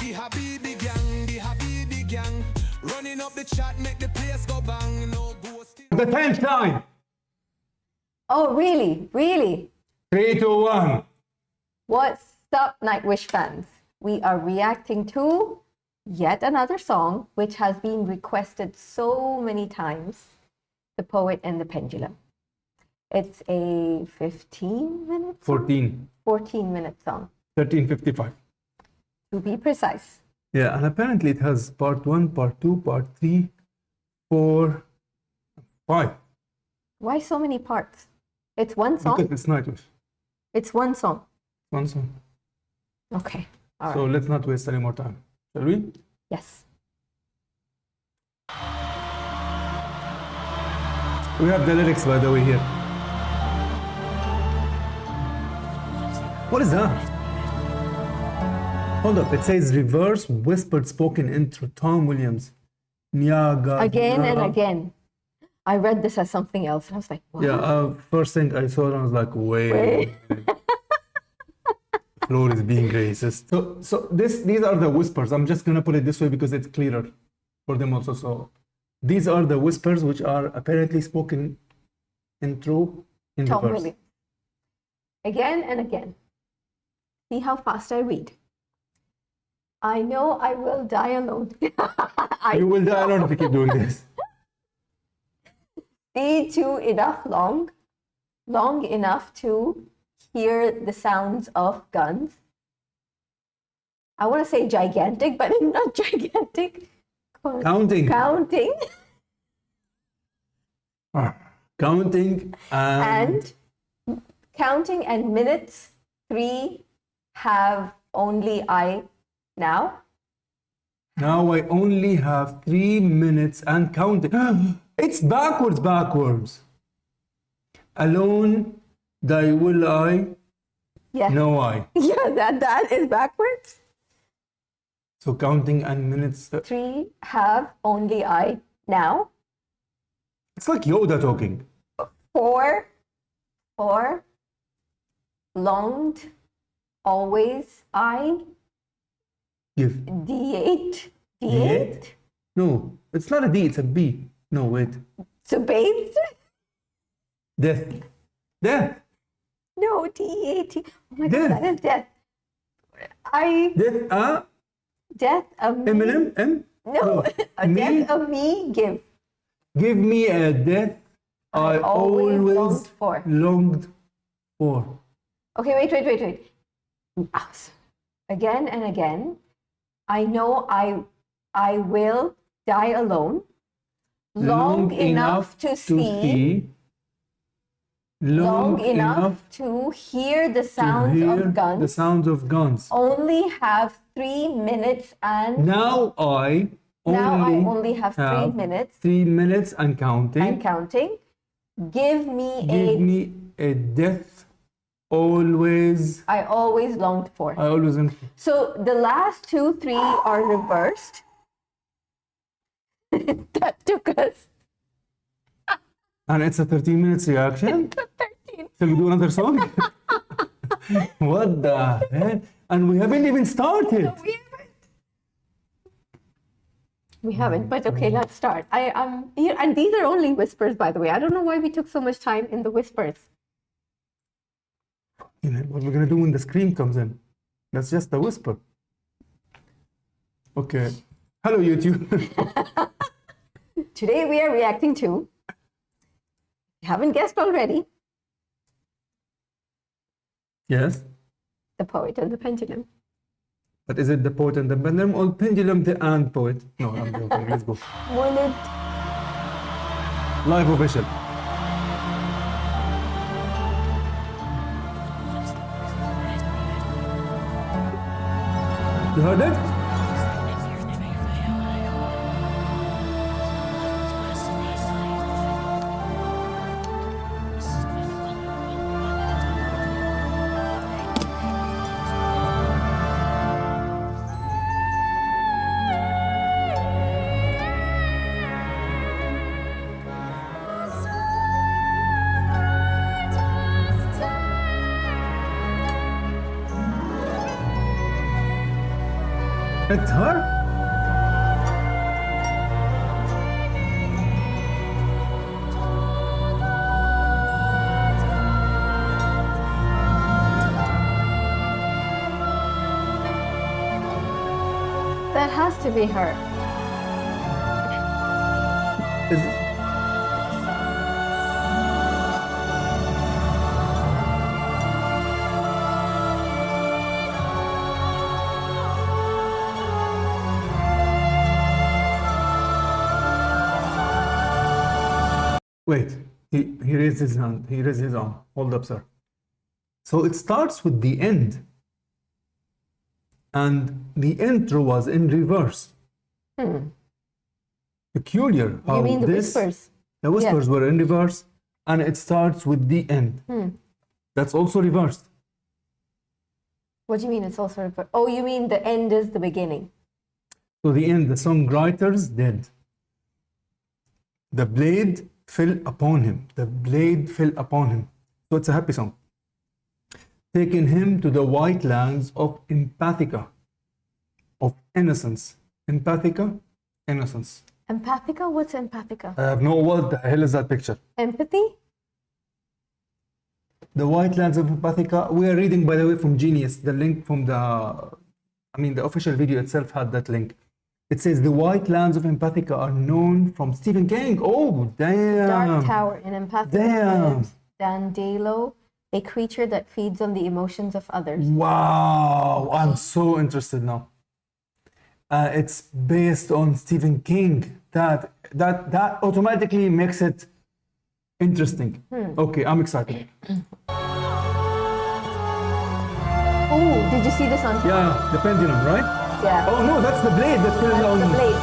The Habibi gang, running up the chat, make the place go bang. No ghosting. The 10th time. Oh, really? Really? 3, 2, 1. What's up, Nightwish fans? We are reacting to yet another song which has been requested so many times, The Poet and the Pendulum. It's a 15-minute song? 14. 14-minute song, 13:55. to be precise. Yeah, and apparently it has part 1, part 2, part 3, 4, 5. Why so many parts? It's one song? Because it's Nightwish. It's one song. One song. Okay. All So right. let's not waste any more time. Shall we? Yes. We have the lyrics, by the way, here. What is that? Hold up. It says reverse whispered spoken intro. Tom Williams. Nyaga. Again and again. I read this as something else, and I was like, what? Yeah, first thing I saw, I was like, wait. Floor is being racist. So these are the whispers. I'm just gonna put it this way because it's clearer for them also. So these are the whispers which are apparently spoken intro in Tom reverse. Williams. Again and again. See how fast I read. I know I will die alone. You will die alone if you keep doing this. Stay too long enough to hear the sounds of guns. I want to say gigantic, but it's not gigantic. Counting. Counting. Counting And counting and minutes 3 have only I now. now I only have 3 minutes and counting. It's backwards. Alone, thy will I, Yeah. know I. Yeah, that is backwards. So counting and minutes. 3 have only I now. It's like Yoda talking. 4 longed always I. Give. D8. D8? No, it's not a D, it's a B. No, wait. So bathed? Death. Death. No, D8. Oh my Death. God, that is death. Death. Death of me. Eminem. M. No, a Me? death of me give. Give me a death I always always longed for. longed for. Okay, wait. Again and again. I know I will die alone. Long enough to see. Long enough to hear the sounds of guns. The sounds of guns. Only have 3 minutes and Now I only have 3 minutes 3 minutes and counting. and counting. Give me Give me a death always. I always longed for. I always. So the last 2, 3 are reversed. That took us And it's a 13 minutes reaction. 13. Shall we do another song? What the hell? And we haven't even started. We haven't, but okay, let's start. And these are only whispers, by the way. I don't know why we took so much time in the whispers. You know, what we're gonna do when the scream comes in? That's just a whisper. Okay. Hello, YouTube. Today we are reacting to, if you haven't guessed already, Yes. The Poet and the Pendulum. But is it the poet and the pendulum or pendulum the and poet? No, I'm joking. Let's go. Wanted Live official. You heard it? It's her? That has to be her. Is, wait, he raised his hand. He raised his arm. Hold up, sir. So it starts with the end. And the intro was in reverse. Peculiar how You mean the this, whispers? the whispers were in reverse, and it starts with the end. That's also reversed. What do you mean it's also reversed? Oh, you mean the end is the beginning. So the end, the songwriter's dead. The blade fell upon him. The blade fell upon him. So it's a happy song. Taking him to the white lands of empathica, of innocence. Empathica, innocence. Empathica? What's empathica? I have no, what the hell is that picture? Empathy? The white lands of empathica. We are reading, by the way, from Genius. The link from the official video itself had that link. It says the white lands of empathica are known from Stephen King. Oh, damn. Dark Tower in Empathica. Damn. lives Dandelo, a creature that feeds on the emotions of others. Wow, I'm so interested now. It's based on Stephen King. That automatically makes it interesting. Okay, I'm excited. Oh, did you see this on? Yeah, the pendulum, right? Yeah. Oh no, that's the blade that's pulling That's on. the blade.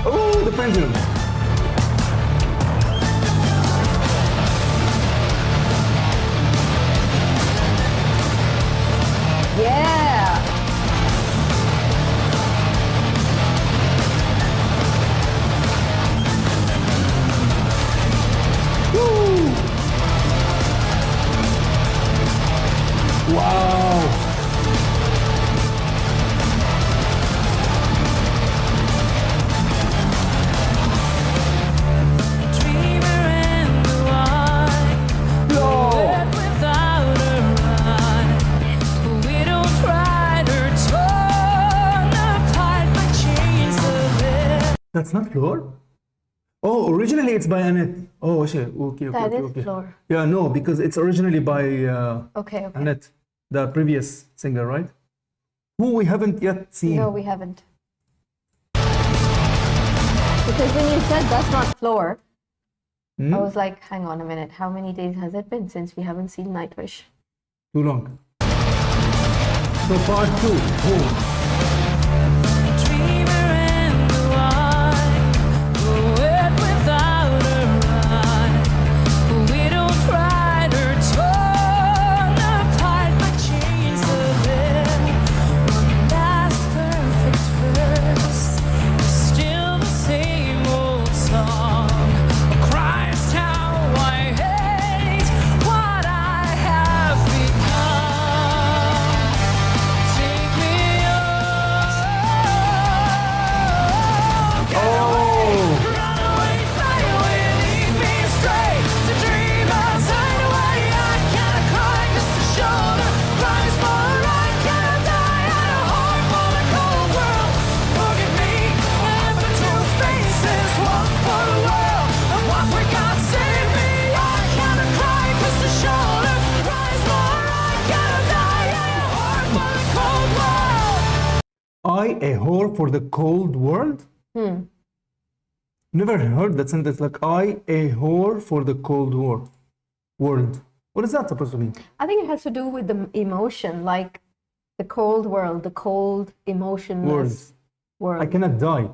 Oh, the pendulum. Yeah. Woo! Wow. That's not Floor? Oh, originally it's by Annette. Oh, okay. That is Floor. Yeah, no, because it's originally by Okay. Annette, the previous singer, right? Who we haven't yet seen. No, we haven't. Because when you said that's not Floor, I was like, hang on a minute. How many days has it been since we haven't seen Nightwish? Too long. So part 2. Oh. I a whore for the cold world? Never heard that sentence, like I a whore for the cold world. What is that supposed to mean? I think it has to do with the emotion, like the cold world, the cold, emotionless world. I cannot die.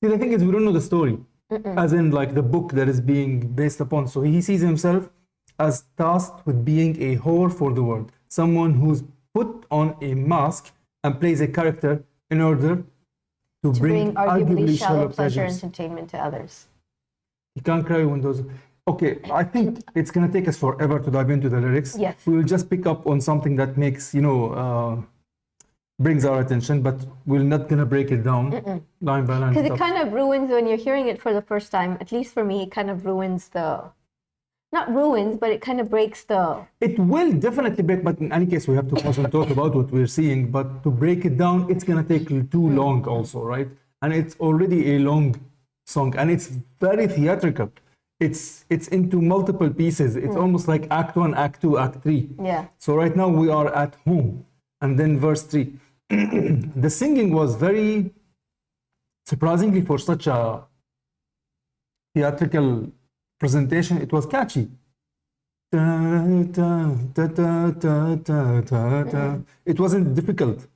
See, the thing is, we don't know the story. As in, like, the book that is being based upon. So he sees himself as tasked with being a whore for the world. Someone who's put on a mask and plays a character in order to bring arguably shallow pleasure pleasures. entertainment to others. You can't cry when those... Okay, I think it's gonna take us forever to dive into the lyrics. Yes. We will just pick up on something that makes, brings our attention, but we're not gonna break it down line by line. Because it kind of ruins when you're hearing it for the first time. At least for me, it kind of ruins not ruins, but it kind of breaks the. It will definitely break, but in any case, we have to also talk about what we're seeing. But to break it down, it's gonna take too long, also, right? And it's already a long song, and it's very theatrical. It's into multiple pieces. It's almost like Act 1, Act 2, Act 3. Yeah. So right now we are at home, and then verse 3. The singing was very surprisingly for such a theatrical presentation. It was catchy. It wasn't difficult.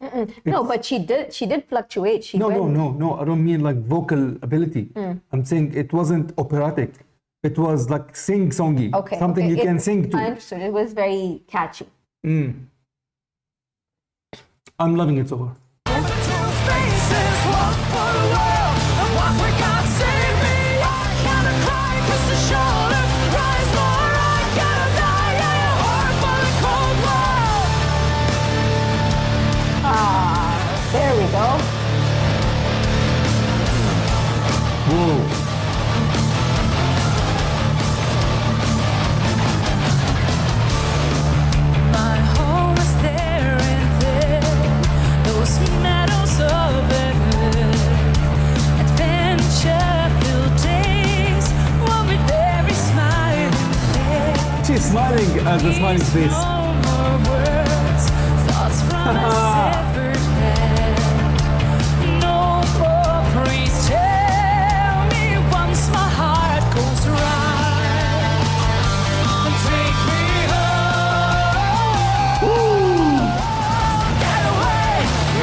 No, but she did fluctuate. She No, went, no. I don't mean like vocal ability. I'm saying it wasn't operatic. It was like sing-songy. Okay. Something you can sing to. I understood. It was very catchy. I'm loving it so far. There we go. Whoa. My home is there and there, those meadows of earth. Adventure-filled days will be very smiling face. She's smiling at the smiling face. No more words, thoughts from a severed head. No more please tell me once my heart goes right. Take me home. Get away,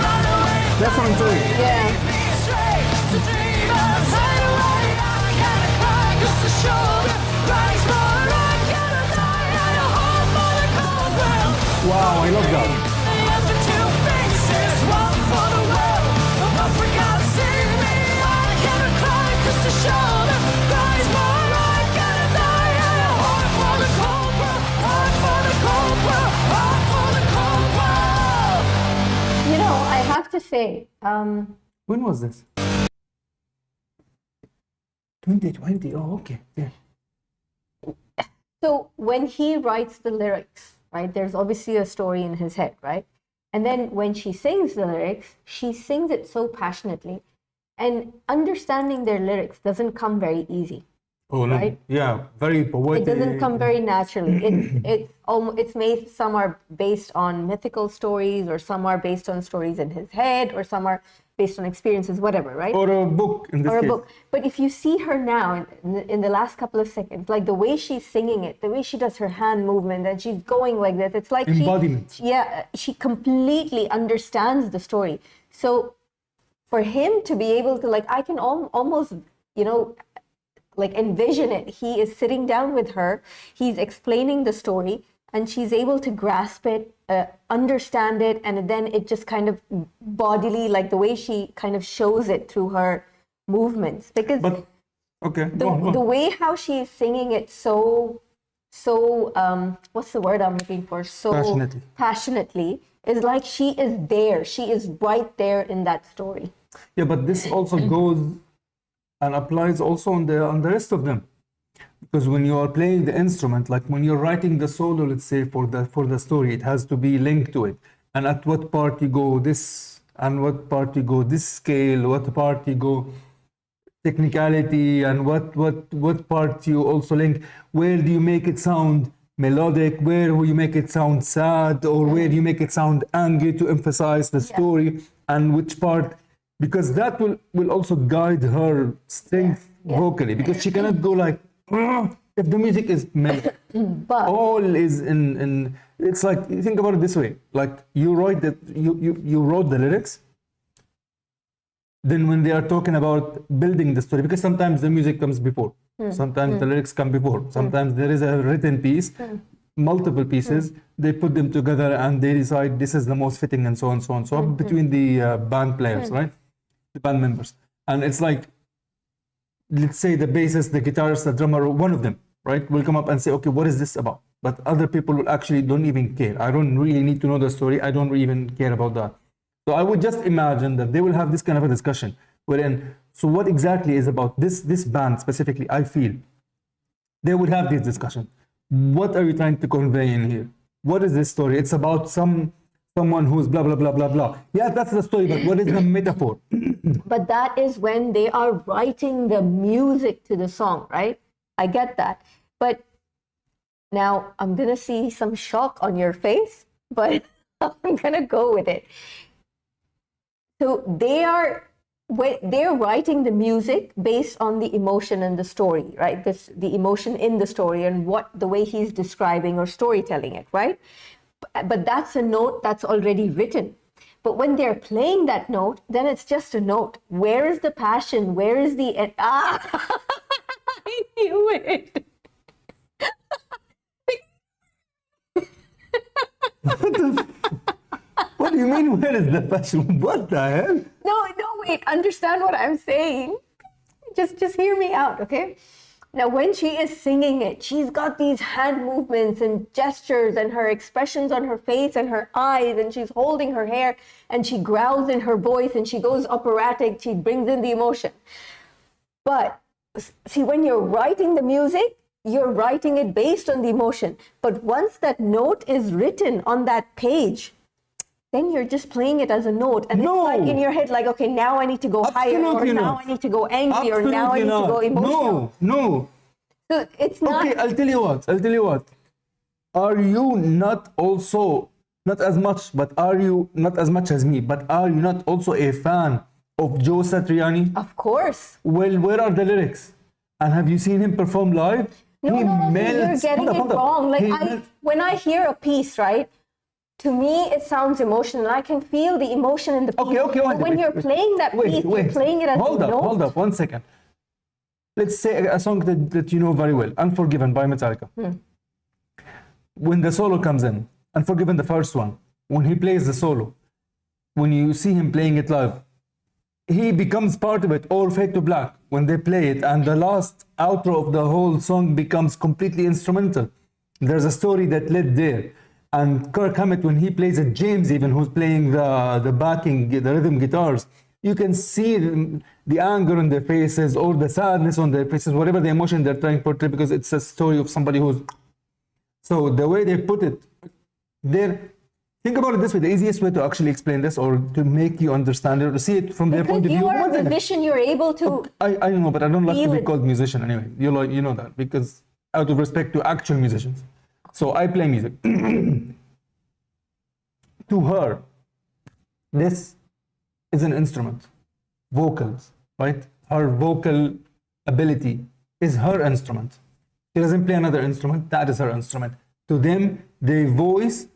run away. That's what I'm saying. Yeah. Me straight to dreamers hideaway. I gotta cry 'cause the shoulder cries for I gotta die at a home for the cold world. Wow, I love that. The other two faces, one for the world, one for God's sake me. I gotta cry 'cause the shoulder cries for I gotta die at a home for the cold world, heart for the cold world, heart for the cold world. You know, I have to say, When was this? 2020. Oh, okay. Yeah. so when he writes the lyrics, right, there's obviously a story in his head, right? And then when she sings the lyrics, she sings it so passionately. And understanding their lyrics doesn't come very easy. Oh no. Right? Yeah, very poetic. It doesn't come very naturally. It's made, some are based on mythical stories, or some are based on stories in his head, or some are based on experiences, whatever, right? Or a book in this Or a case. book. But if you see her now in the last couple of seconds, like the way she's singing it, the way she does her hand movement, and she's going like this, it's like Embodiment. she completely understands the story. So for him to be able to, like, I can almost, like envision it. He is sitting down with her, he's explaining the story, and she's able to grasp it, understand it, and then it just kind of bodily, like the way she kind of shows it through her movements. Because But okay, go on. the way how she is singing it so what's the word I'm looking for? So passionately is like she is there. She is right there in that story. Yeah, but this also goes and applies also on the rest of them. Because when you are playing the instrument, like when you're writing the solo, let's say for the story, it has to be linked to it. And at what part you go this, and what part you go this scale, what part you go technicality, and what part you also link. Where do you make it sound melodic? Where will you make it sound sad? Or where do you make it sound angry to emphasize the story? And which part? Because that will also guide her strength vocally. Because she cannot go like, if the music is melodic, But all is in. It's like, you think about it this way: like you wrote the lyrics. Then when they are talking about building the story, because sometimes the music comes before, sometimes the lyrics come before, sometimes there is a written piece, multiple pieces. They put them together and they decide this is the most fitting, and so on, so on, so on, between the band players, right, the band members, and it's like, let's say the bassist, the guitarist, the drummer, one of them right, will come up and say, okay, what is this about? But other people will actually don't even care. I don't really need to know the story. I don't even care about that. So I would just imagine that they will have this kind of a discussion wherein, so what exactly is about this band specifically, I feel, they would have this discussion. What are you trying to convey in here? What is this story? It's about someone who's blah, blah, blah, blah, blah. Yeah, that's the story, but what is the metaphor? But that is when they are writing the music to the song, right? I get that. But now I'm going to see some shock on your face, but I'm going to go with it. So they're writing the music based on the emotion and the story, right? The emotion in the story and the way he's describing or storytelling it, right? But that's a note that's already written. But when they're playing that note, then it's just a note. Where is the passion? Where is the... I knew it. What do you mean, where is the passion? What the hell? No, wait. Understand what I'm saying. Just hear me out, okay? Now, when she is singing it, she's got these hand movements and gestures and her expressions on her face and her eyes, and she's holding her hair and she growls in her voice and she goes operatic. She brings in the emotion. But see, when you're writing the music, you're writing it based on the emotion. But once that note is written on that page, then you're just playing it as a note. And No. it's like in your head, like, okay, now I need to go higher, or Absolutely now not. I need to go angry, or now I need to go emotional. No. So it's not... Okay, I'll tell you what. Are you not also, not as much as me, but are you not also a fan of Joe Satriani? Of course. Well, where are the lyrics? And have you seen him perform live? No, He you're melts- getting Hold it up. wrong. Like, He melts- when I hear a piece, right, to me it sounds emotional. I can feel the emotion in the piece. Okay, But when you're playing that piece, you're playing it as a note. Hold up, 1 second. Let's say a song that you know very well, Unforgiven by Metallica. When the solo comes in, Unforgiven, the first one, when he plays the solo, when you see him playing it live, he becomes part of it, or Fade to Black, when they play it, and the last outro of the whole song becomes completely instrumental. There's a story that led there. And Kirk Hammett, when he plays it, James even, who's playing the backing, the rhythm guitars, you can see the anger on their faces or the sadness on their faces, whatever the emotion they're trying to portray, because it's a story of somebody who's... So the way they put it, think about it this way, the easiest way to actually explain this or to make you understand it or to see it from their point of Because view. you are One a second. musician, you're able to... I know, but I don't like to feel be it. called musician anyway. You know that, because out of respect to actual musicians. So I play music. To her, this is an instrument, vocals, right? Her vocal ability is her instrument. She doesn't play another instrument, that is her instrument. To them, they voice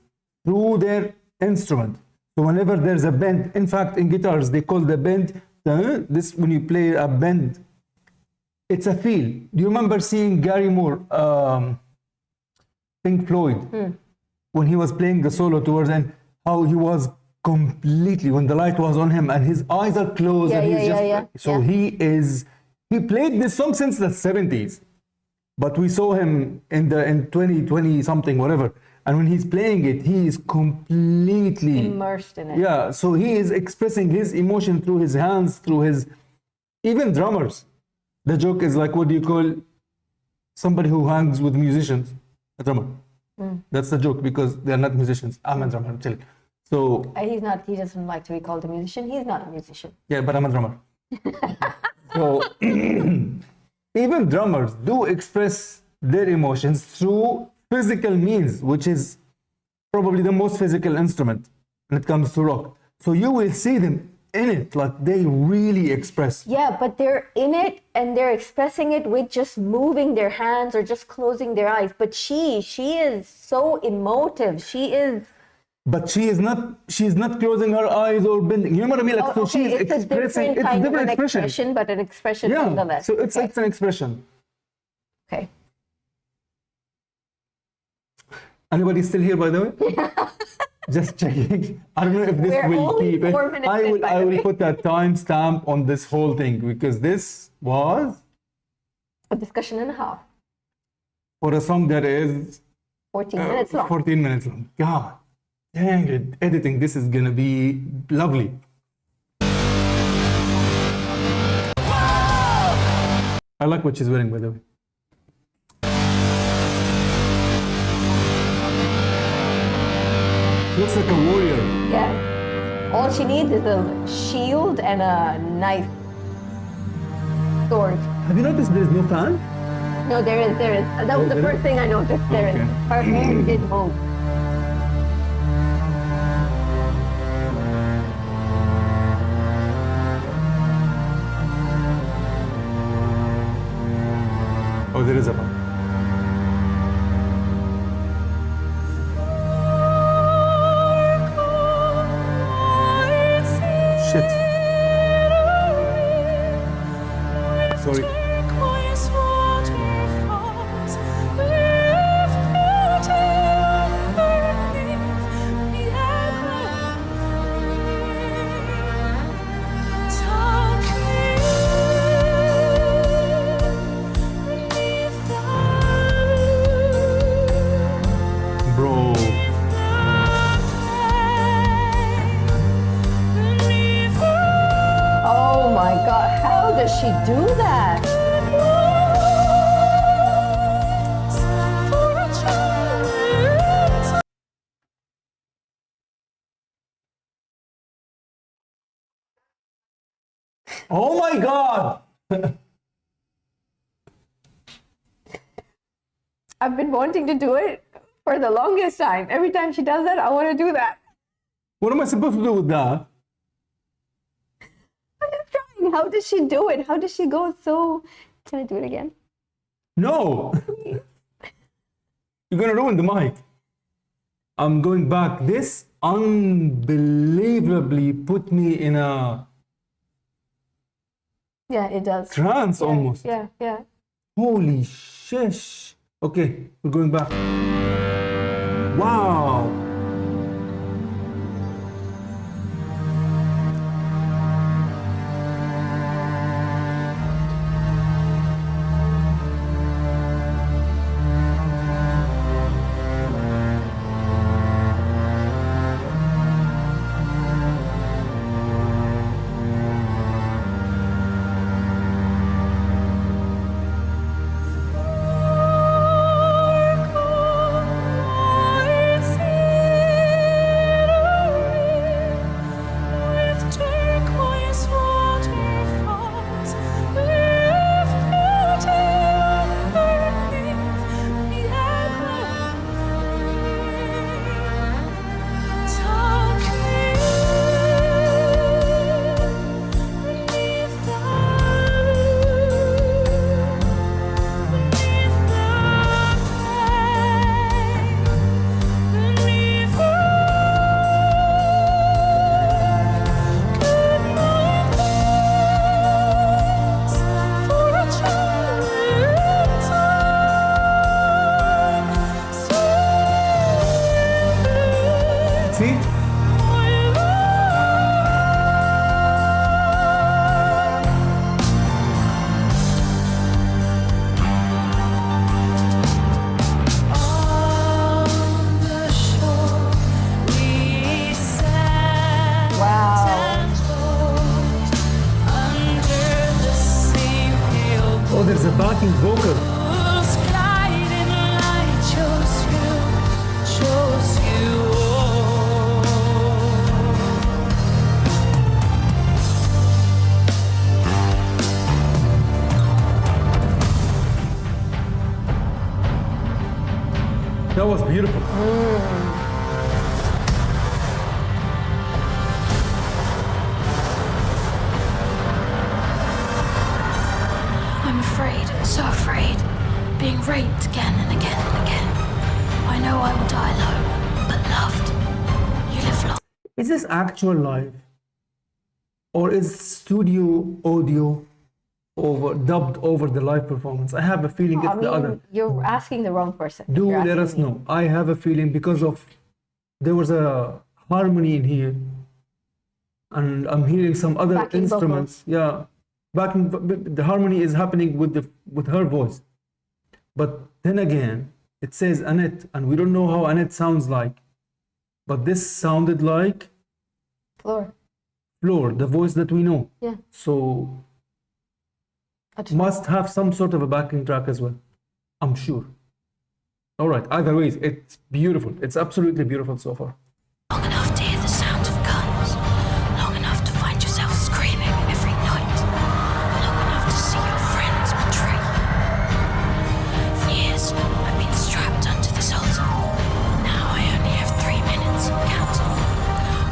through their instrument. So whenever there's a bend, in fact, in guitars, they call the bend, this when you play a bend, it's a feel. Do you remember seeing Gary Moore, Pink Floyd, when he was playing the solo towards the end, how he was completely, when the light was on him and his eyes are closed and he's just... So he played this song since the 70s, but we saw him in 2020 something, whatever. And when he's playing it, he is completely immersed in it. Yeah, so he is expressing his emotion through his hands, through his... Even drummers. The joke is like, what do you call somebody who hangs with musicians? A drummer. That's the joke, because they're not musicians. I'm a drummer, chill. So... He doesn't like to be called a musician. He's not a musician. Yeah, but I'm a drummer. So even drummers do express their emotions through physical means, which is probably the most physical instrument when it comes to rock. So you will see them in it, like they really express. Yeah, but they're in it and they're expressing it with just moving their hands or just closing their eyes. But she is so emotive. But she's not closing her eyes or bending. You know what I mean? Like, so she's it's expressing. a different kind of expression. expression, but an expression Yeah. nonetheless. So it's an expression. Okay. Anybody still here, by the way? Just checking. I don't know if this We're will only keep it. 4 minutes I in, will. by I the will way. put a timestamp on this whole thing, because this was A discussion and a half. for a song that is 14 minutes long. 14 minutes long. God dang it. Editing this is gonna be lovely. I like what she's wearing, by the way. Looks like a warrior. Yeah. All she needs is a shield and a knife. Sword. Have you noticed there's no fan? No, there is. That was the there first is? thing I noticed. There is. Okay. Her hair did move. Oh, there is a fan. Shit. Sorry. Turquoise waterfalls with beauty underneath the evergreen. Tuck me beneath the Bro. beneath the Oh my God. How does she do that? for a child. Oh my God. I've been wanting to do it for the longest time. Every time she does that, I want to do that. What am I supposed to do with that? I'm just trying. How does she do it? How does she go so... Can I do it again? No. You're gonna ruin the mic. I'm going back. This unbelievably put me in a Yeah, it does. trance almost. Yeah. Holy shish. Okay, we're going back. Wow. See? Wow. Oh, there's a backing vocal. That was beautiful. I'm afraid, so afraid, being raped again and again and again. I know I will die alone, but loved. You live long. Is this actual live? Or is studio audio dubbed over the live performance? I have a feeling it's I the other. mean, you're asking the wrong person. Do You're let asking us me. know. I have a feeling because of there was a harmony in here, and I'm hearing some other Backing instruments. Yeah, backing. The harmony is happening with her voice. But then again, it says Annette, and we don't know how Annette sounds like. But this sounded like Floor. Floor, the voice that we know. Yeah. So I don't know. must have some sort of a backing track as well, I'm sure. All right, either way, it's beautiful. It's absolutely beautiful so far. Long enough to hear the sound of guns. Long enough to find yourself screaming every night. Long enough to see your friends betray you. For years, I've been strapped onto this altar. Now I only have 3 minutes and counting.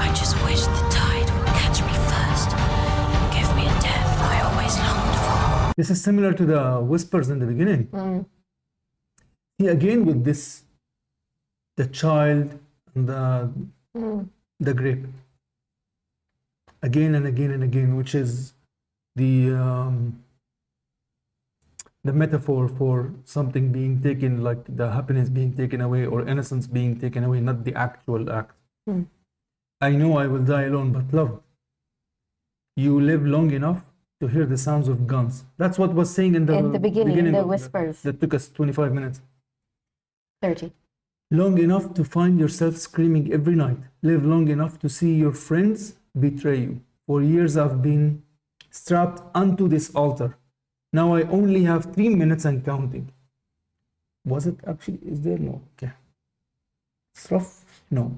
I just wish the tide would catch me first and give me a death I always longed for. This is similar to the whispers in the beginning. See, again with this, the child and the grape. Again and again and again, which is the metaphor for something being taken, like the happiness being taken away or innocence being taken away, not the actual act. I know I will die alone, but loved. You live long enough to hear the sounds of guns. That's what was saying in the beginning, the of whispers. That took us 25 minutes. 30. Long enough to find yourself screaming every night. Live long enough to see your friends betray you. For years I've been strapped onto this altar. Now I only have 3 minutes and counting. Was it actually? Is there? No. Okay. It's rough. No.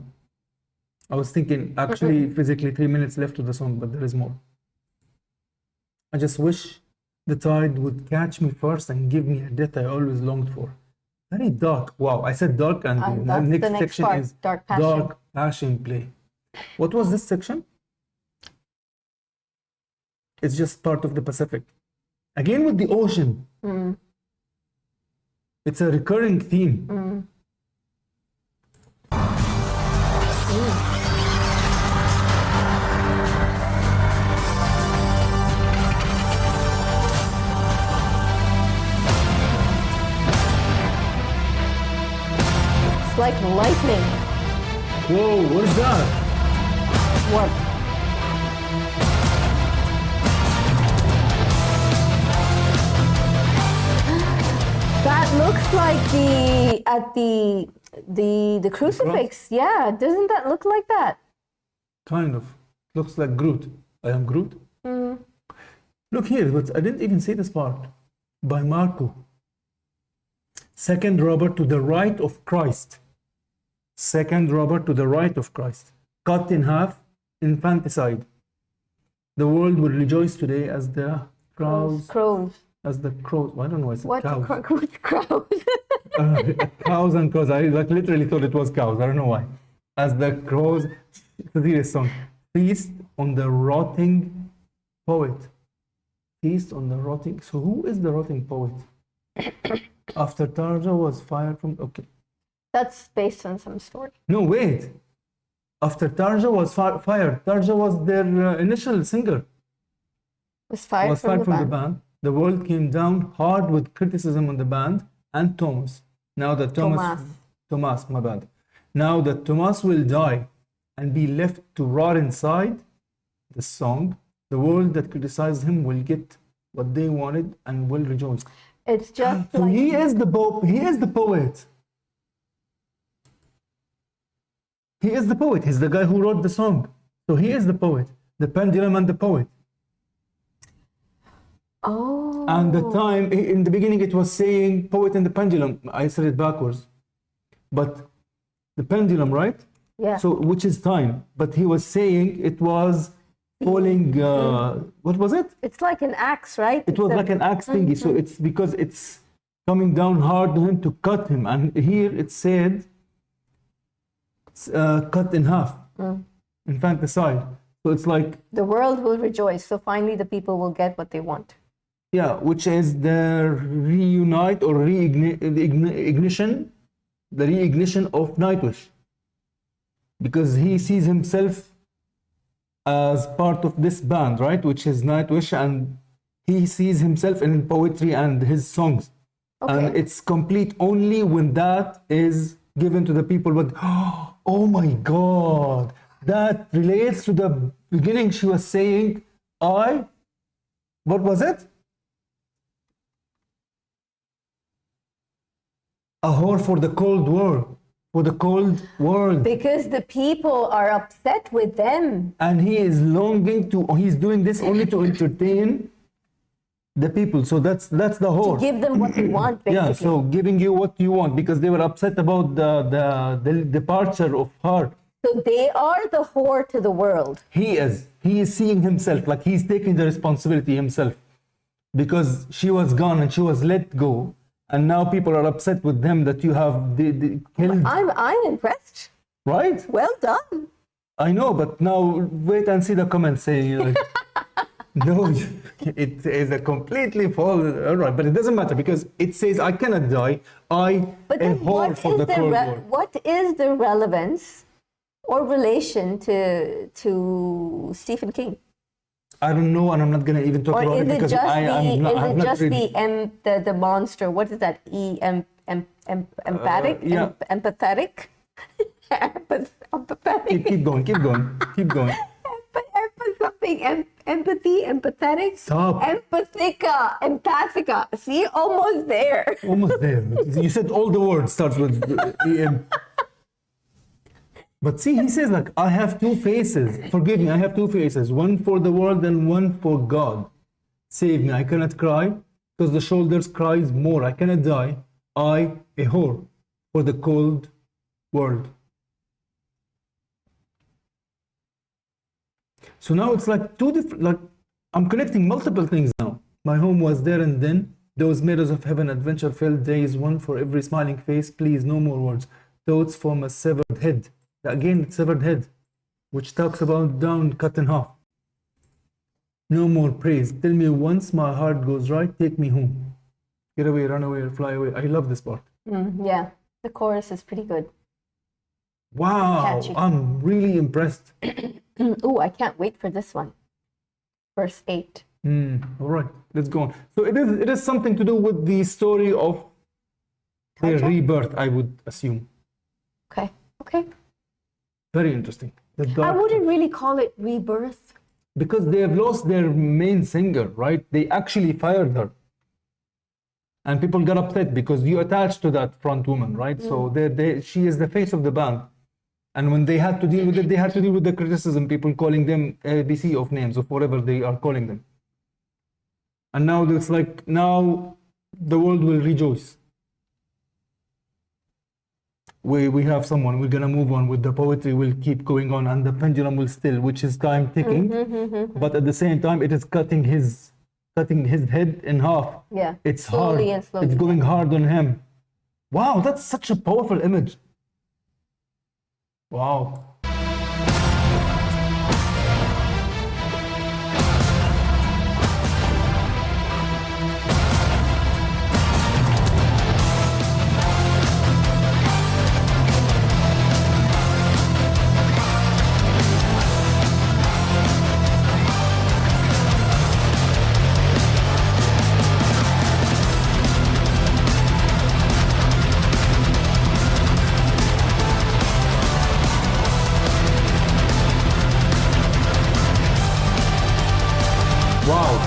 I was thinking actually physically 3 minutes left to the song, but there is more. I just wish the tide would catch me first and give me a death I always longed for. Very dark. Wow, I said dark, and the That's next the next section part, is dark passion. dark passion play. What was this section? It's just part of the Pacific. Again with the ocean. It's a recurring theme. It's like lightning. Whoa, what is that? What? That looks like the crucifix. Yeah, doesn't that look like that? Kind of. Looks like Groot. I am Groot. Look here, but I didn't even say this part. By Marco. Second robber to the right of Christ. Second robber to the right of Christ. Cut in half, infanticide. The world will rejoice today as the crows. Crows. As the crows. I don't know. It's What? cows. Crows. Cows and crows. I like literally thought it was cows. I don't know why. As the crows. It's a serious song. Feast on the rotting poet. Feast on the rotting. So who is the rotting poet? After Tarja was fired from. Okay. That's based on some story. No, wait. After Tarja was fired, Tarja was their initial singer. Was fired from the band. The world came down hard with criticism on the band and Thomas. Now that Thomas, my bad. Now that Thomas will die and be left to rot inside the song, the world that criticized him will get what they wanted and will rejoice. It's just So like he is the He is the poet. He is the poet. He's the guy who wrote the song. So he is the poet. The pendulum and the poet. oh. And the time, in the beginning, it was saying poet and the pendulum. I said it backwards. But the pendulum, right? Yeah. So, which is time. But he was saying it was falling, what was it? It's like an axe, right? It was like an axe thingy. So it's because it's coming down hard to him to cut him. And here it said, cut in half, infanticide. So it's like, The world will rejoice. So finally, the people will get what they want. yeah, which is the reunite or reignition, the reignition of Nightwish. Because he sees himself as part of this band, right? Which is Nightwish, and he sees himself in poetry and his songs. And Okay. it's complete only when that is given to the people. But oh my God, that relates to the beginning. She was saying, what was it? A whore for the cold world. For the cold world. Because the people are upset with them. And he is longing to, he's doing this only to entertain the people. So that's the whore. Give them what they want, basically. Yeah, so giving you what you want because they were upset about the departure of her. So they are the whore to the world. He is seeing himself, like he's taking the responsibility himself because she was gone and she was let go. And now people are upset with them that you have killed. I'm impressed. Right? Well done. I know, but now wait and see the comments saying, like, no, it is a completely false. All right, but it doesn't matter because it says, I cannot die. I am whore for the cold world. What is the relevance or relation to Stephen King? I don't know, and I'm not gonna even talk about it because the monster? What is that? Empathic? Yeah. Empathetic? Empathetic? Keep going. Empathy, empathetic. Stop. Empathica. See, almost there. Almost there. You said all the words starts with em. But see, he says like, I have two faces. Forgive me, I have two faces. One for the world and one for God. Save me, I cannot cry because the shoulders cries more. I cannot die. I, a whore for the cold world. So now it's like two different, like I'm connecting multiple things now. My home was there and then. Those meadows of heaven, adventure-filled days, one for every smiling face. Please, no more words. Thoughts from a severed head. Again, it's severed head, which talks about down, cut in half. No more praise. Tell me once my heart goes right, take me home. Get away, run away, or fly away. I love this part. Yeah, the chorus is pretty good. Wow, Catchy. I'm really impressed. Oh, I can't wait for this one. Verse 8. All right, let's go on. So it is something to do with the story of their Culture? rebirth, I would assume. Okay. Very interesting. The I dark, wouldn't really call it rebirth. because they have lost their main singer, right? They actually fired her. And people got upset because you attached to that front woman, right? So she is the face of the band. And when they had to deal with it, they had to deal with the criticism, people calling them ABC of names, of whatever they are calling them. And now it's like, now the world will rejoice. We have someone, we're gonna move on with the poetry, will keep going on, and the pendulum will still, which is time ticking. But at the same time, it is cutting his head in half. Yeah. It's Slowly hard. and slowly. It's going hard on him. Wow, that's such a powerful image. Wow. Wow.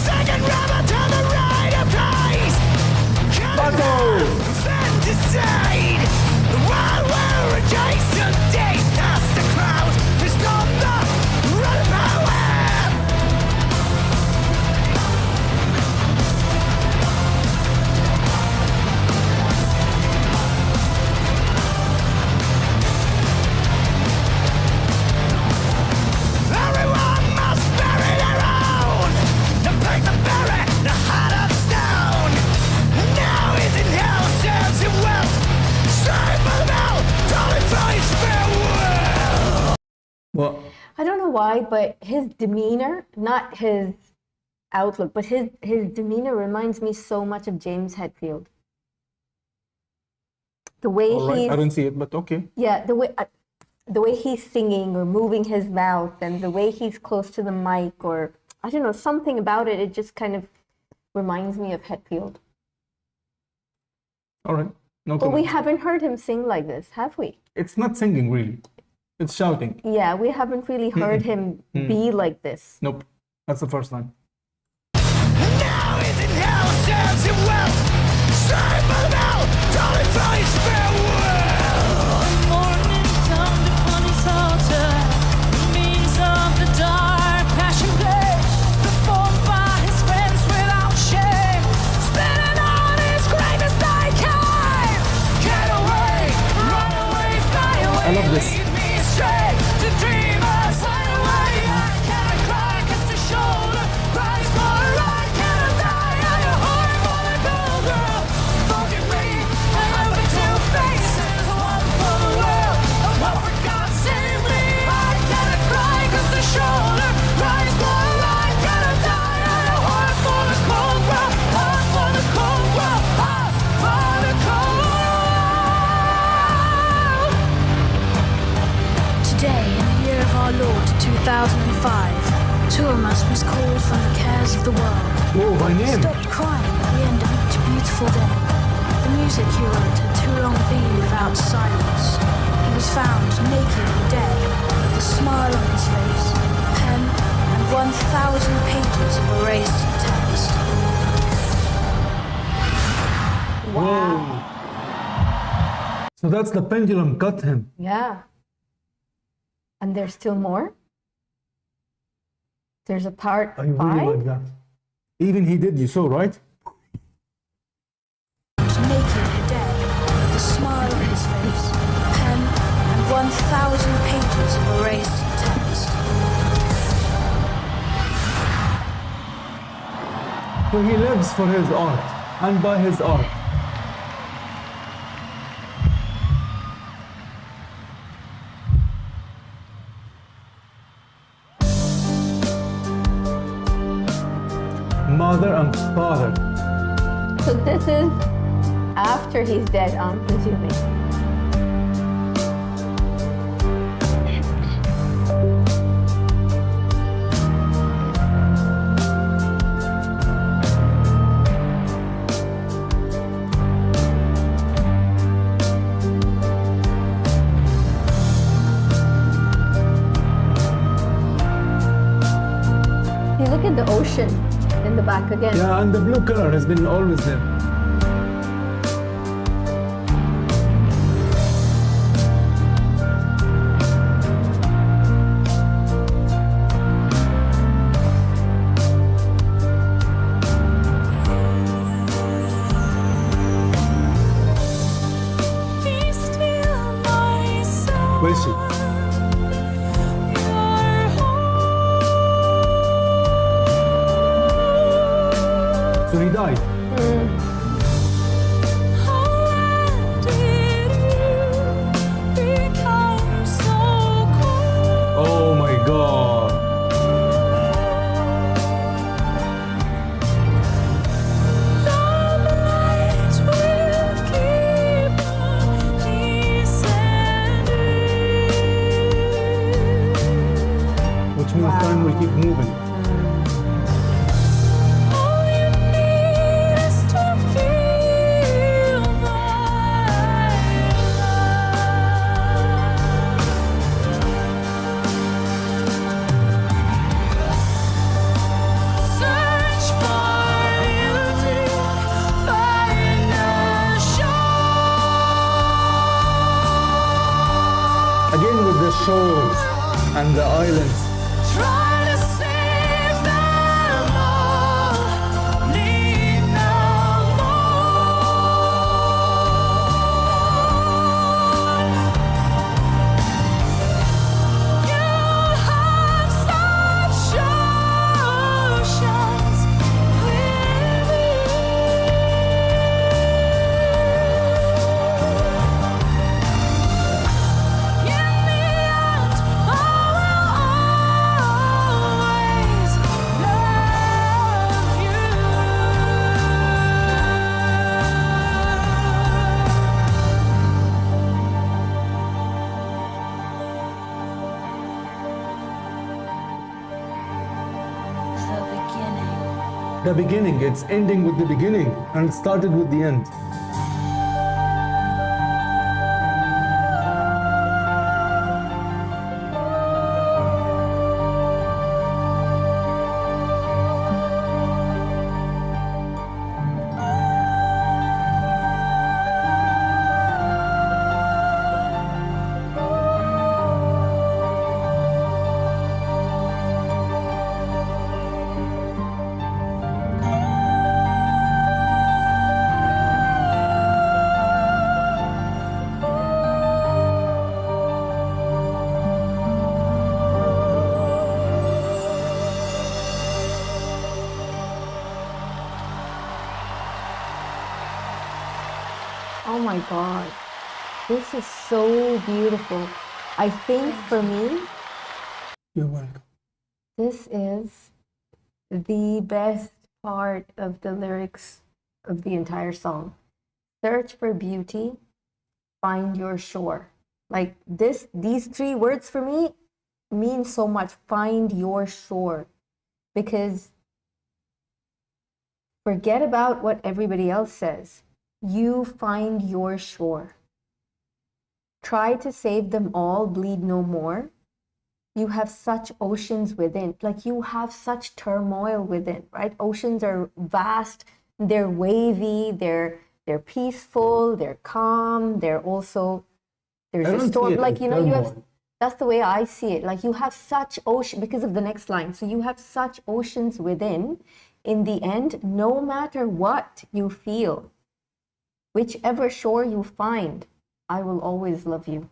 Second rubber to the right of place. Then decide. While we're adjacent days past the crowd, it's not the run power. Everyone must bury their own. To break the berry, the heart of stone. Now he's in hell, serves him well. Saved by the bell, calling for his farewell. Well, I don't know why, but his demeanor, not his outlook, but his demeanor reminds me so much of James Hetfield. The way all right, he's I don't see it, but okay. yeah, the way he's singing or moving his mouth and the way he's close to the mic, or I don't know, something about it, it just kind of reminds me of Hetfield. All right. No But we comment. haven't heard him sing like this, have we? It's not singing really. It's shouting. Yeah, we haven't really heard him be like this. Nope. That's the first time. Now he's in hell, stands in wealth. Sorry for the bell, calling for his farewell. Morning dawned upon his altar. The means of the dark passion blade, performed by his friends without shame. Spinning on his grave as they came. Get away, run away, fly away. I love this. Lead me astray to dreamers, fly away. I can't cry, kiss the shoulder, cries for I can't die. I am hard for the cold girl. Forgive me, I have the two faces, one for the world, and one for God. Save me, I can't cry, kiss the shoulder, cries for I can't die. I am hard for the cold girl, hard for the cold girl, hard for the cold world. Today, in the year of our Lord 2005, two of us was called from the cares of the world. Oh, by name. Stopped crying at the end of each beautiful day. The music he wrote had too long been without silence. He was found naked and dead, with a smile on his face, a pen, and 1,000 pages of erased text. Whoa. So that's the pendulum cut him. Yeah. And there's still more? There's a part I really 5? like that. Even he did, you saw, right? Naked and dead, with a smile on his face, a pen, and 1,000 pages of erased text. So he lives for his art and by his art. Mother and father. So this is after he's dead, I'm presuming. You look at the ocean in the back again. Yeah, and the blue color has been always there. Where is she? So he died. Oh my God. Which means time will keep moving. Again with the shores and the islands. Try to save them all, need no more. You have such oceans within. In the end, I will always love you. The beginning. The beginning, it's ending with the beginning and it started with the end. Oh my God. This is so beautiful. I think for me, You're welcome. this is the best part of the lyrics of the entire song. Search for beauty, find your shore. Like these three words for me mean so much. Find your shore. Because forget about what everybody else says. You find your shore. Try to save them all, bleed no more. You have such oceans within, like you have such turmoil within, right? Oceans are vast, they're wavy, they're peaceful, they're calm, they're also, there's I a don't see storm, it like, as you know, you have, turmoil. that's the way I see it. Like you have such ocean, because of the next line. So you have such oceans within. In the end, no matter what you feel, whichever shore you find, I will always love you.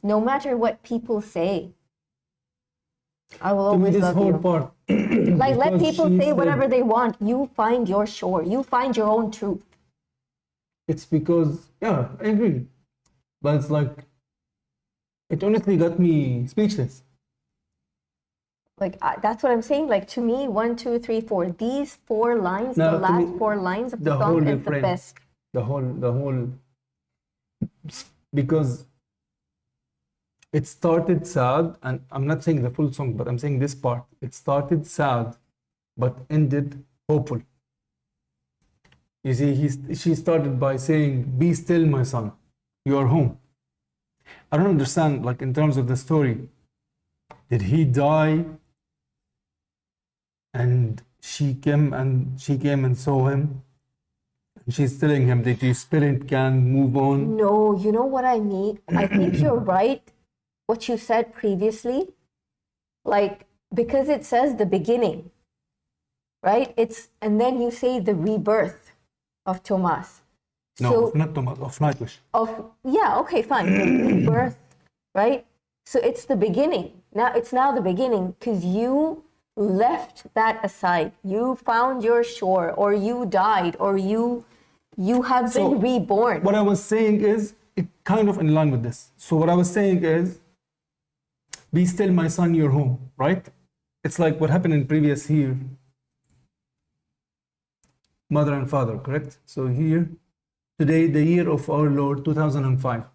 No matter what people say, I will To me, always this love whole you. part. Like let because people she say said- whatever they want. You find your shore. You find your own truth. It's because, yeah, I agree. But it's like, it honestly got me speechless. Like that's what I'm saying. Like to me, 1, 2, 3, 4. These 4 lines, No, the to last me, 4 lines of the the whole song is the refrain. best. The whole, because it started sad, and I'm not saying the full song, but I'm saying this part. It started sad, but ended hopeful. You see, she started by saying, "Be still, my son, you are home." I don't understand, like in terms of the story, did he die? And she came and saw him. And she's telling him that your spirit can move on. No, you know what I mean? I think you're right. What you said previously, like because it says the beginning, right? And then you say the rebirth of Thomas. No, So not Thomas, of Nightwish. okay, fine. The rebirth, right? So it's the beginning. It's now the beginning because you left that aside. You found your shore, or you died, or you have So, been reborn. What I was saying is, it kind of in line with this. So what I was saying is, be still, my son, you're home, right? It's like what happened in previous here. Mother and father, correct? So here, today, the year of our Lord, 2005. I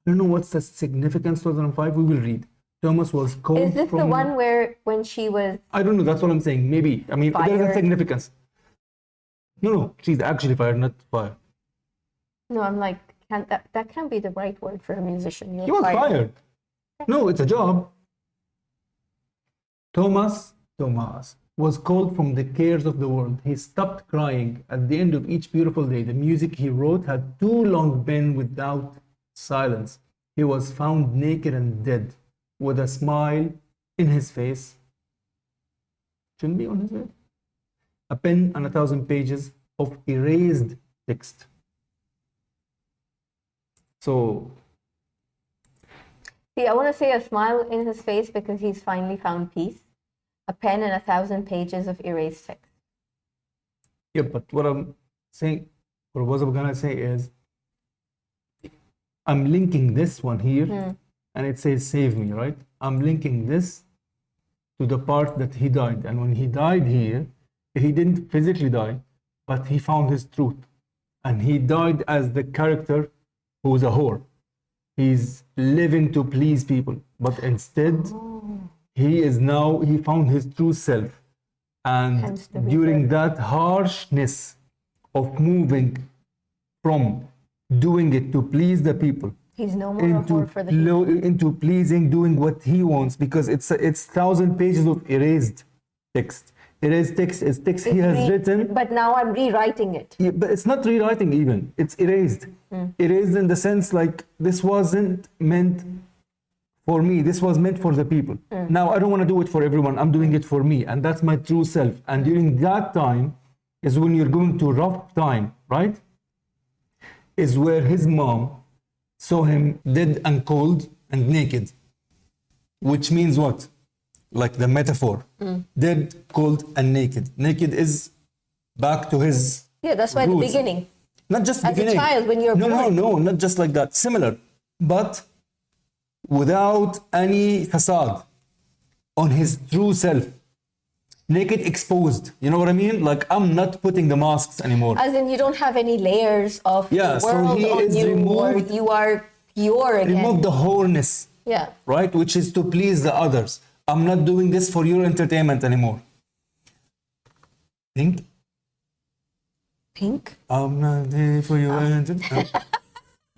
don't know what's the significance 2005. We will read. Thomas was called Is this from... the one where when she was I don't know. That's what I'm saying. Maybe. I mean, there's a Fired. significance. No. She's actually fired, not fired. No, I'm like, that can't be the right word for a musician. You're He was fired. No, it's a job. Thomas was called from the cares of the world. He stopped crying at the end of each beautiful day. The music he wrote had too long been without silence. He was found naked and dead, with a smile in his face. Shouldn't be on his face. A pen and 1,000 pages of erased text. So, See, I want to say a smile in his face because he's finally found peace. A pen and 1,000 pages of erased text. yeah, but what I'm saying, or what I'm gonna say is, I'm linking this one here, and it says save me, right? I'm linking this to the part that he died. And when he died here, he didn't physically die, but he found his truth. And he died as the character who's a whore. He's living to please people, but instead, he found his true self. And Hence the during that harshness of moving from doing it to please the people He's no more a whore for the people. into pleasing, doing what he wants, because it's 1,000 pages of erased text. Erased text is text he has written. But now I'm rewriting it. Yeah, but it's not rewriting even. It's erased. Erased in the sense like this wasn't meant for me. This was meant for the people. Now I don't want to do it for everyone. I'm doing it for me, and that's my true self. And during that time is when you're going to rough time, right? Is where his mom saw him dead and cold and naked, which means what? Like the metaphor, dead, cold, and naked. Naked is back to his Yeah, that's why the roots. beginning. Not just As a beginning. child, when you're no, born. No, not just like that. Similar, but without any facade, on his true self, naked, exposed. You know what I mean? Like, I'm not putting the masks anymore. As in, you don't have any layers of Yeah, the so world he on is you, or removed- you are pure again. Remove the wholeness, Yeah. right? Which is to please the others. I'm not doing this for your entertainment anymore. Think? Pink. I'm not there for your entertainment.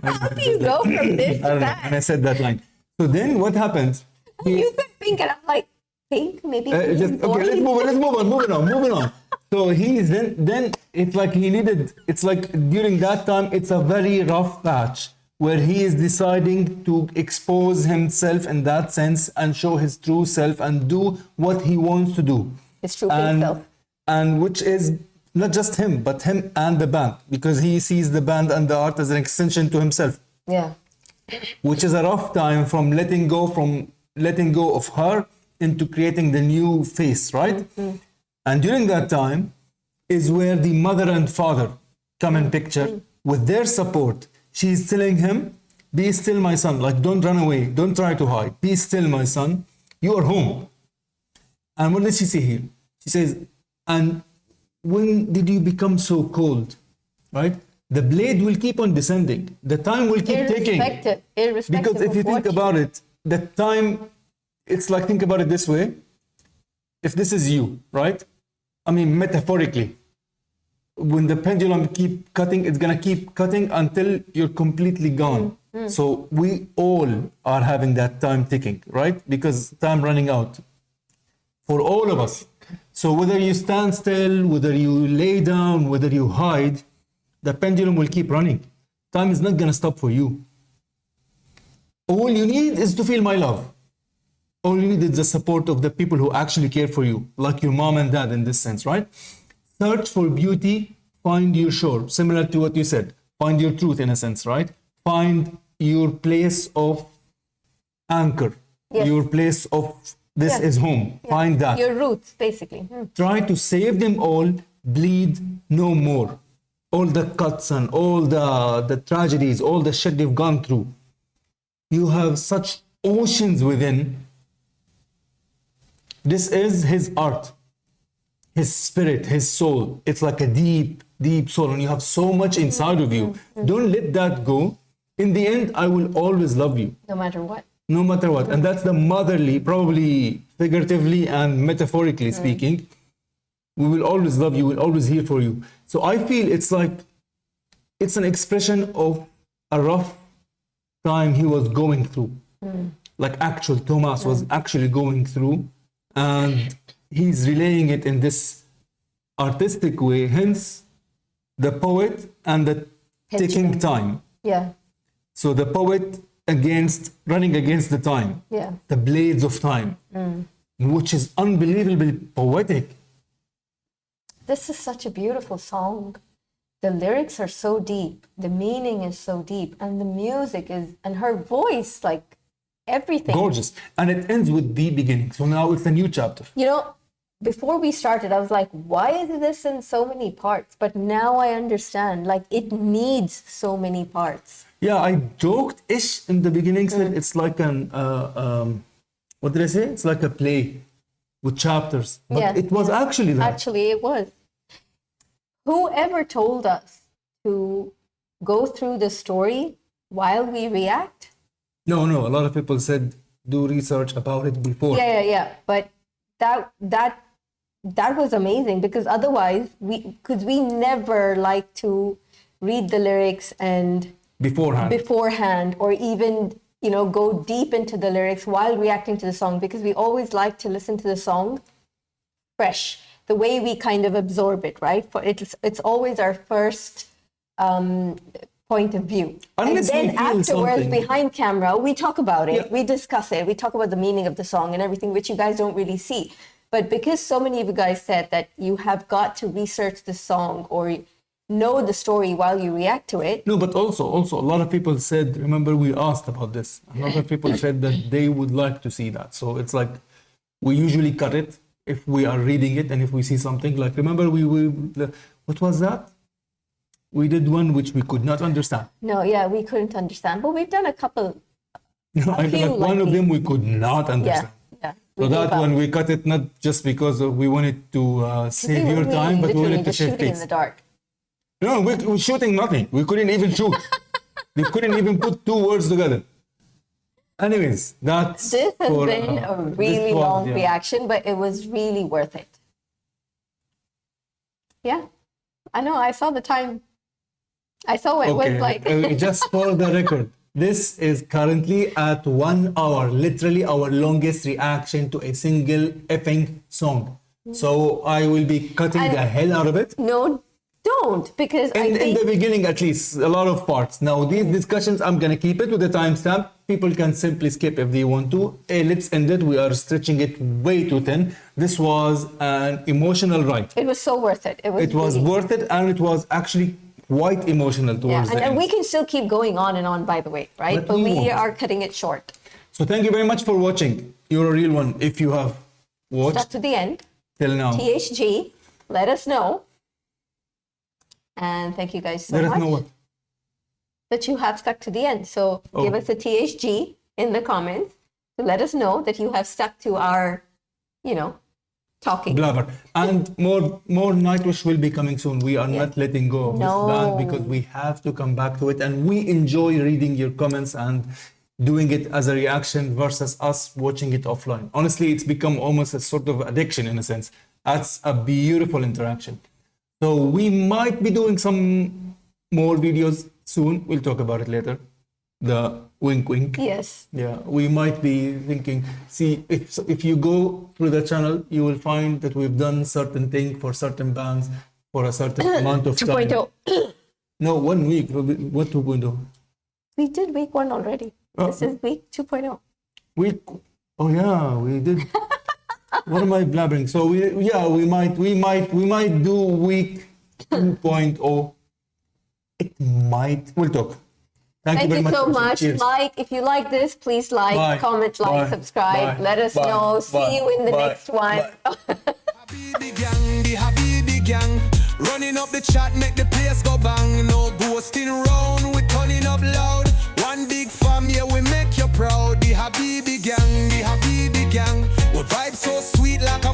How do you go from this I to don't know. that? And I said that line. So then what happens? You said pink, and I'm like, pink? Maybe. Okay, let's move on. Moving on. So he's then it's like he needed, it's like during that time, it's a very rough patch where he is deciding to expose himself in that sense and show his true self and do what he wants to do. His true pink self. And which is not just him, but him and the band, because he sees the band and the art as an extension to himself, Yeah. which is a rough time from letting go of her into creating the new face, right? And during that time is where the mother and father come in picture with their support. She's telling him, be still, my son. Like, don't run away. Don't try to hide. Be still, my son. You are home. And what does she say here? She says, and when did you become so cold? Right? The blade will keep on descending. The time will keep ticking. Irrespective Because if you of think what about it, the time, it's like, think about it this way. If this is you, right? I mean, metaphorically, when the pendulum keep cutting, it's gonna keep cutting until you're completely gone. So we all are having that time ticking, right? Because time running out for all of us. So whether you stand still, whether you lay down, whether you hide, the pendulum will keep running. Time is not gonna stop for you. All you need is to feel my love. All you need is the support of the people who actually care for you, like your mom and dad in this sense, right? Search for beauty, find your shore, similar to what you said. Find your truth in a sense, right? Find your place of anchor, Yes. your place of this Yes. is home. Find that. Your roots, basically. Try to save them all, bleed no more. All the cuts and all the tragedies, all the shit they've gone through. You have such oceans within. This is his art, his spirit, his soul. It's like a deep, deep soul, and you have so much inside of you. Don't let that go. In the end, I will always love you, No matter what. no matter what. And that's the motherly, probably figuratively and metaphorically speaking. We will always love you, we'll always here for you. So I feel it's like, it's an expression of a rough time he was going through. Like actual Thomas was actually going through, and he's relaying it in this artistic way, hence the poet and the ticking Henchman. time. Yeah. So the poet running against the time, Yeah. the blades of time, which is unbelievably poetic. This is such a beautiful song. The lyrics are so deep. The meaning is so deep. And the music is, and her voice, like everything. Gorgeous. And it ends with the beginning. So now it's a new chapter. You know, before we started, I was like, why is this in so many parts? But now I understand, like, it needs so many parts. Yeah, I joked-ish in the beginning, said it's like an, what did I say? It's like a play with chapters. But Yeah, it was actually that. Actually, it was. Whoever told us to go through the story while we react? No, a lot of people said do research about it before. Yeah. But that was amazing, because otherwise we never like to read the lyrics and beforehand, or even go deep into the lyrics while reacting to the song, because we always like to listen to the song fresh, the way we kind of absorb it, right? For it's always our first point of view. Unless and we then feel afterwards, something. behind camera, we talk about it, Yeah. we discuss it, we talk about the meaning of the song and everything, which you guys don't really see. But because so many of you guys said that you have got to research the song or know the story while you react to it. No, but also a lot of people said, remember we asked about this. A lot of people said that they would like to see that. So it's like, we usually cut it if we are reading it, and if we see something like, remember what was that? We did one which we could not understand. No, yeah, we couldn't understand, but we've done a couple. I feel like one of them we could not understand. Yeah. So we that gave up. one we cut it not just because we wanted to save your time, but we literally wanted to just save shooting in face. the dark. No, we're shooting nothing. We couldn't even shoot. We couldn't even put two words together. Anyways, that's This has for, been a this really was, long yeah. reaction, but it was really worth it. Yeah, I know. I saw the time. I saw it Okay, was like. just for the record, this is currently at 1 hour, literally our longest reaction to a single effing song. So I will be cutting And- the hell out of it. No, don't, because I In think the beginning, at least, a lot of parts. Now, these discussions, I'm going to keep it with the timestamp. People can simply skip if they want to. Let's end it. We are stretching it way too thin. This was an emotional ride. it was so worth it. It was really- worth it, and it was actually quite emotional Yeah, towards the and end. we can still keep going on and on, by the way, right? But we we won't. are cutting it short. So thank you very much for watching. You're a real one if you have Stuck watched to the end. till now. THG, let us know. And thank you guys so Let us much know what. that you have stuck to the end. So Oh. give us a THG in the comments to let us know that you have stuck to our, talking. Blabber. And more Nightwish will be coming soon. We are not letting go of No. this band because we have to come back to it. And we enjoy reading your comments and doing it as a reaction versus us watching it offline. Honestly, it's become almost a sort of addiction in a sense. That's a beautiful interaction. So we might be doing some more videos soon. We'll talk about it later. The wink wink. Yes. Yeah, we might be thinking, see, if you go through the channel, you will find that we've done certain thing for certain bands for a certain amount of time. 2.0. No, 1 week. What 2.0? We did week 1 already. Oh. This is week 2.0. Week. Oh yeah, we did. What am I blabbering? So we might do week 2.0. It might. We'll talk. Thank you Thank very you much. so much. Cheers. If you like this, please like, Bye. comment, like, Bye. subscribe. Bye. Let us Bye. know. Bye. See you in the Bye. next one. Bye. Habibi gang, the Habibi gang. Running up the chat, make the place go bang. No ghosting round, we turning up loud. One big fam, yeah, we make you proud. The Habibi gang, the Habibi gang. We vibe so sweet like a